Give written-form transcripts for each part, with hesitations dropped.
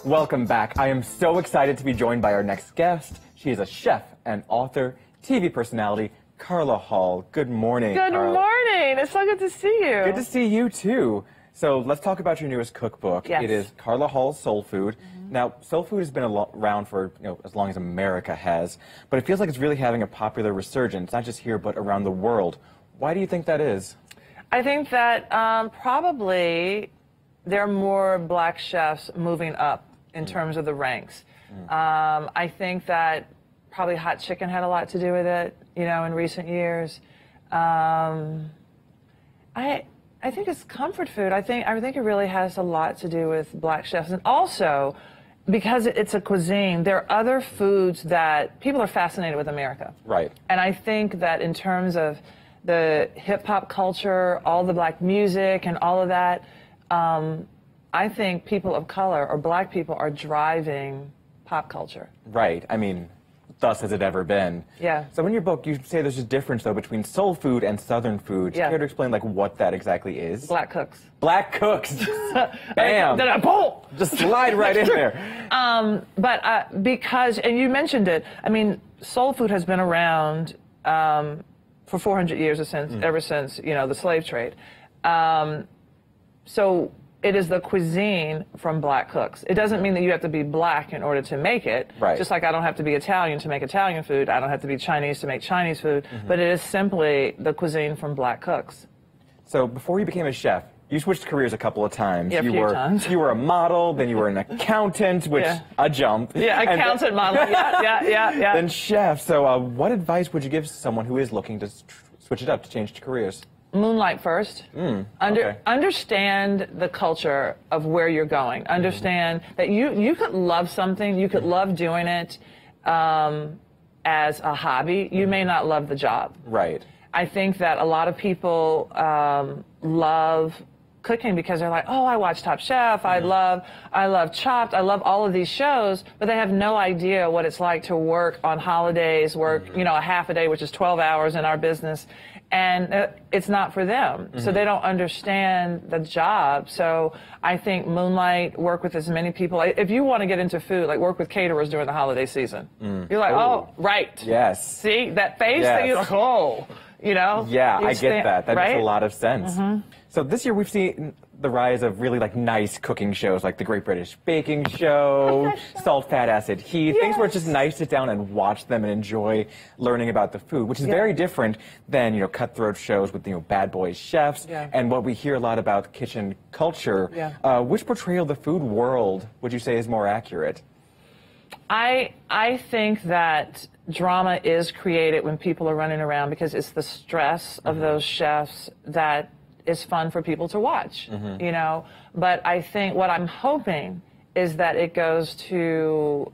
Welcome back. I am so excited to be joined by our next guest. She is a chef and author, TV personality, Carla Hall. Good morning, Good Carla. morning. It's so good to see you. Good to see you, too. So let's talk about your newest cookbook. Yes. It is Carla Hall's Soul Food. Now, soul food has been around for as long as America has, but it feels like it's really having a popular resurgence, not just here, but around the world. Why do you think that is? I think that probably there are more black chefs moving up in terms of the ranks. I think that probably hot chicken had a lot to do with it, in recent years. I think it's comfort food. I think it really has a lot to do with black chefs, and also because it's a cuisine. There are other foods that people are fascinated with America. Right. And I think that in terms of the hip hop culture, all the black music, and all of that, I think people of color or black people are driving pop culture. Right. I mean, thus has it ever been. Yeah. So in your book, you say there's a difference, though, between soul food and Southern food. Yeah. Care to explain, what that exactly is? Black cooks. Black cooks. Bam. Just slide right in there. Because, and you mentioned it, I mean, soul food has been around for 400 years ever since, the slave trade. So it is the cuisine from black cooks. It doesn't mean that you have to be black in order to make it. Right. Just like I don't have to be Italian to make Italian food. I don't have to be Chinese to make Chinese food. But it is simply the cuisine from black cooks. So before you became a chef, you switched careers a couple of times. Yeah, a few times. You were a model, then you were an accountant, which, a jump. Yeah, accountant, model, yeah. Then chef. So what advice would you give someone who is looking to switch it up, to change careers? Moonlight first. Understand the culture of where you're going. Understand that you could love something, you could love doing it as a hobby. You may not love the job. Right. I think that a lot of people love cooking because they're like, oh, I watch Top Chef, I love Chopped, I love all of these shows, but they have no idea what it's like to work on holidays, work, a half a day, which is 12 hours in our business, and it's not for them. So they don't understand the job. So I think moonlight, work with as many people. If you want to get into food, work with caterers during the holiday season. You're like, oh, right. Yes. See, that face that you're like, oh, Yeah, I get that. That makes a lot of sense. So this year we've seen the rise of really nice cooking shows like the Great British Baking Show, Salt, Fat, Acid, Heat, things where it's just nice to sit down and watch them and enjoy learning about the food, which is very different than, cutthroat shows with, bad boy chefs and what we hear a lot about kitchen culture. Which portrayal of the food world would you say is more accurate? I think that drama is created when people are running around because it's the stress of those chefs that is fun for people to watch, But I think what I'm hoping is that it goes to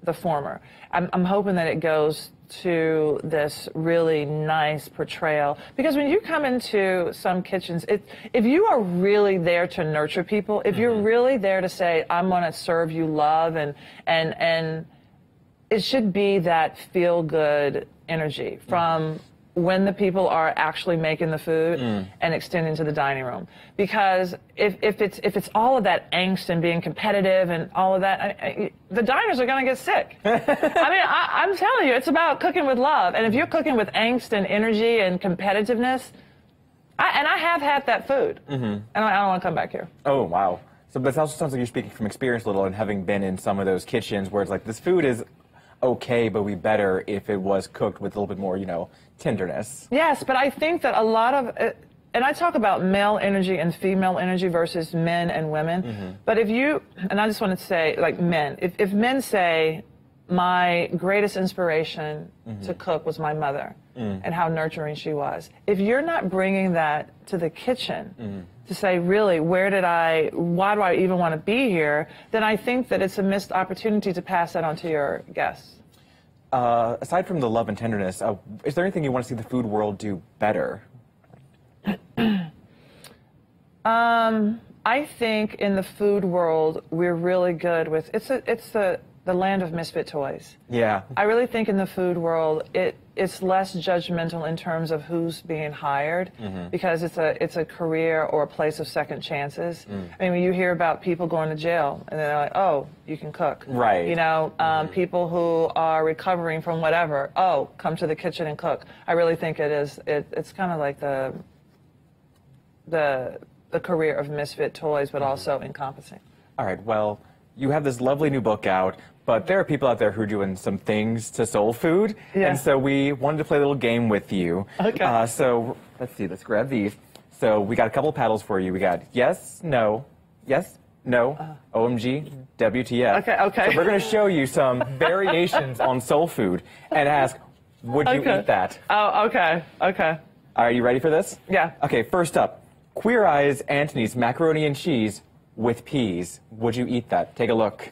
the former. I'm hoping that it goes to this really nice portrayal. Because when you come into some kitchens, if you are really there to nurture people, if you're really there to say, I'm going to serve you love, and it should be that feel-good energy from when the people are actually making the food and extending to the dining room. Because if it's all of that angst and being competitive and all of that, the diners are going to get sick. I'm telling you, it's about cooking with love. And if you're cooking with angst and energy and competitiveness, I have had that food, and I don't want to come back here. Oh, wow. So that also sounds like you're speaking from experience a little and having been in some of those kitchens where it's like, this food is okay, but we better if it was cooked with a little bit more, tenderness. Yes, but I think that a lot of, and I talk about male energy and female energy versus men and women, but if you, and I just want to say, men, if men say, my greatest inspiration to cook was my mother and how nurturing she was, if you're not bringing that to the kitchen to say, really, why do I even want to be here, then I think that it's a missed opportunity to pass that on to your guests. Aside from the love and tenderness, is there anything you want to see the food world do better? I think in the food world, we're really good with, it's the land of misfit toys. Yeah. I really think in the food world, it's less judgmental in terms of who's being hired, because it's a career or a place of second chances. I mean, when you hear about people going to jail and they're like, oh, you can cook. Right. You know, people who are recovering from whatever, oh, come to the kitchen and cook. I really think it's kind of like the career of misfit toys, but also encompassing. All right, well, you have this lovely new book out, but there are people out there who are doing some things to soul food, and so we wanted to play a little game with you. Okay. So let's see, let's grab these. So we got a couple of paddles for you. We got yes, no, OMG, WTF. Okay. So we're going to show you some variations on soul food and ask, would you eat that? Oh, okay. Are you ready for this? Yeah. Okay, first up, Queer Eyes Antony's macaroni and cheese with peas. Would you eat that? Take a look.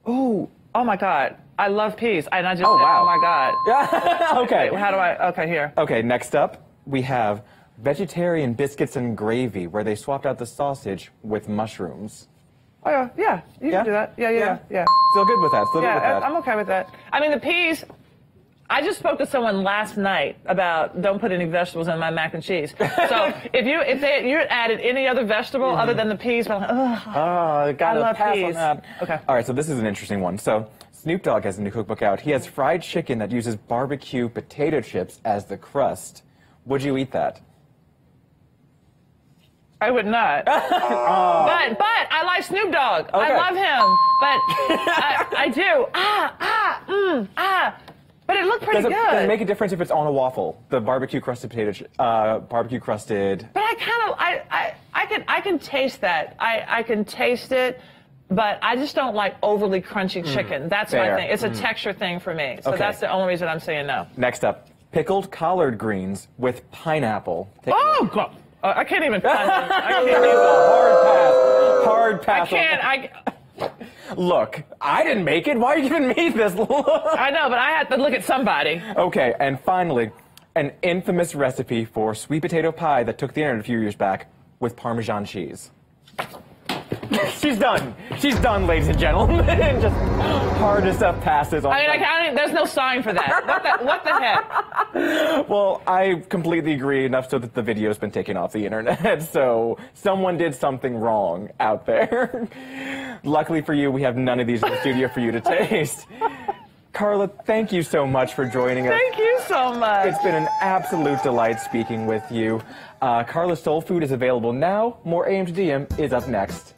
Ooh, oh my God. I love peas. And I just oh, said, wow. oh my God. Okay. Wait, how do I, okay, here. Okay, next up, we have vegetarian biscuits and gravy, where they swapped out the sausage with mushrooms. Oh, yeah, you can do that. Yeah. Still good with that, I'm okay with that. I mean, the peas, I just spoke to someone last night about don't put any vegetables in my mac and cheese. So if you added any other vegetable other than the peas, I'm like, ugh. Gotta pass peas. on that. Okay. All right, so this is an interesting one. So Snoop Dogg has a new cookbook out. He has fried chicken that uses barbecue potato chips as the crust. Would you eat that? I would not. But I like Snoop Dogg. Okay. I love him. But I do. But it looked pretty good. Does it make a difference if it's on a waffle? The barbecue crusted barbecue crusted. But I can taste that. I can taste it, but I just don't like overly crunchy chicken. That's my thing. It's a texture thing for me. So that's the only reason I'm saying no. Next up, pickled collard greens with pineapple. Oh God! I can't even. Hard pass. I can't. Look, I didn't make it. Why are you giving me this look? I know, but I had to look at somebody. Okay, and finally, an infamous recipe for sweet potato pie that took the internet a few years back with Parmesan cheese. She's done. She's done, ladies and gentlemen. Just hardest stuff passes on. I mean, there's no sign for that. What the heck? Well, I completely agree, enough so that the video's been taken off the internet. So someone did something wrong out there. Luckily for you, we have none of these in the studio for you to taste. Carla, thank you so much for joining us. Thank you so much. It's been an absolute delight speaking with you. Carla's Soul Food is available now. More AM to DM is up next.